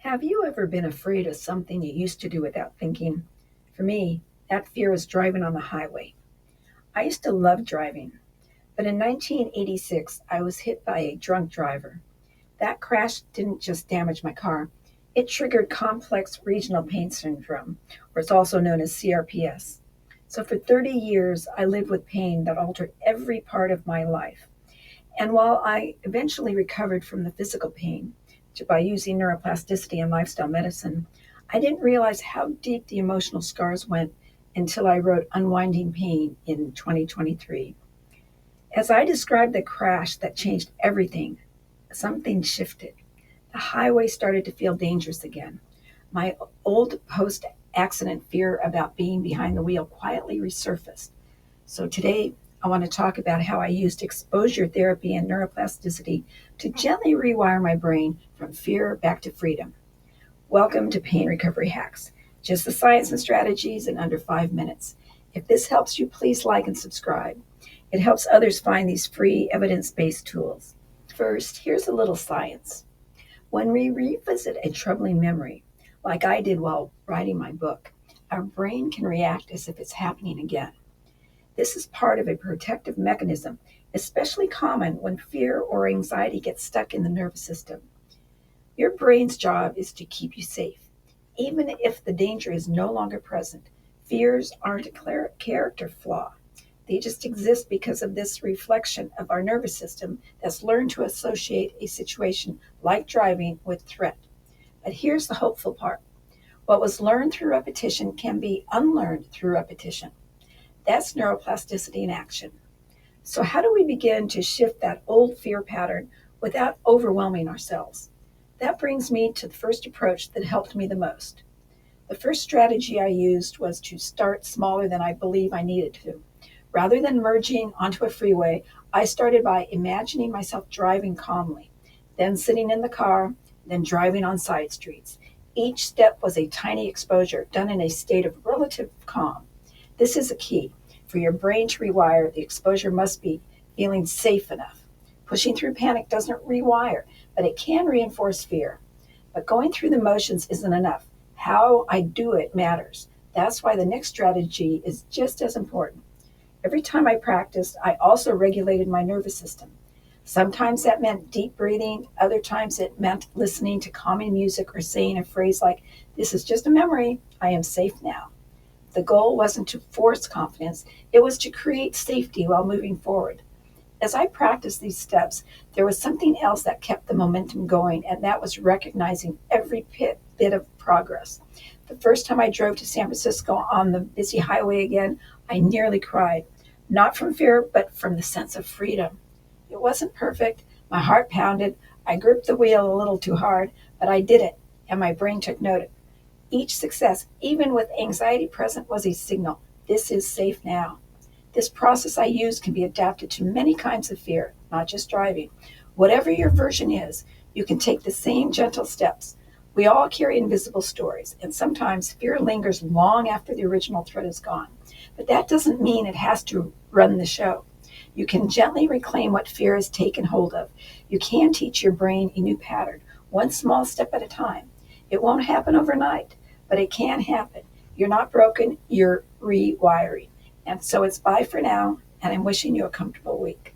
Have you ever been afraid of something you used to do without thinking? For me, that fear was driving on the highway. I used to love driving, but in 1986, I was hit by a drunk driver. That crash didn't just damage my car, it triggered complex regional pain syndrome, or it's also known as CRPS. So for 30 years, I lived with pain that altered every part of my life. And while I eventually recovered from the physical pain by using neuroplasticity and lifestyle medicine, I didn't realize how deep the emotional scars went until I wrote Unwinding Pain in 2023. As I described the crash that changed everything, something shifted. The highway started to feel dangerous again. My old post accident fear about being behind the wheel quietly resurfaced. So today, I want to talk about how I used exposure therapy and neuroplasticity to gently rewire my brain from fear back to freedom. Welcome to Pain Recovery Hacks. Just the science and strategies in under 5 minutes. If this helps you, please like and subscribe. It helps others find these free evidence based tools. First, here's a little science. When we revisit a troubling memory, like I did while writing my book, our brain can react as if it's happening again. This is part of a protective mechanism, especially common when fear or anxiety gets stuck in the nervous system. Your brain's job is to keep you safe. Even if the danger is no longer present, fears aren't a character flaw. They just exist because of this reflection of our nervous system that's learned to associate a situation like driving with threat. But here's the hopeful part. What was learned through repetition can be unlearned through repetition. That's neuroplasticity in action. So, how do we begin to shift that old fear pattern without overwhelming ourselves? That brings me to the first approach that helped me the most. The first strategy I used was to start smaller than I believe I needed to. Rather than merging onto a freeway, I started by imagining myself driving calmly, then sitting in the car, then driving on side streets. Each step was a tiny exposure done in a state of relative calm. This is a key. For your brain to rewire, the exposure must be feeling safe enough. Pushing through panic doesn't rewire, but it can reinforce fear. But going through the motions isn't enough. How I do it matters. That's why the next strategy is just as important. Every time I practiced, I also regulated my nervous system. Sometimes that meant deep breathing, other times it meant listening to calming music or saying a phrase like, "This is just a memory, I am safe now." The goal wasn't to force confidence, it was to create safety while moving forward. As I practiced these steps, there was something else that kept the momentum going, and that was recognizing every bit of progress. The first time I drove to San Francisco on the busy highway again, I nearly cried, not from fear, but from the sense of freedom. It wasn't perfect. My heart pounded. I gripped the wheel a little too hard, but I did it, and my brain took note. Each success, even with anxiety present, was a signal. This is safe now. This process I use can be adapted to many kinds of fear, not just driving. Whatever your version is, you can take the same gentle steps. We all carry invisible stories, and sometimes fear lingers long after the original threat is gone. But that doesn't mean it has to run the show. You can gently reclaim what fear has taken hold of. You can teach your brain a new pattern, one small step at a time. It won't happen overnight, but it can happen. You're not broken, you're rewiring. And so it's bye for now, and I'm wishing you a comfortable week.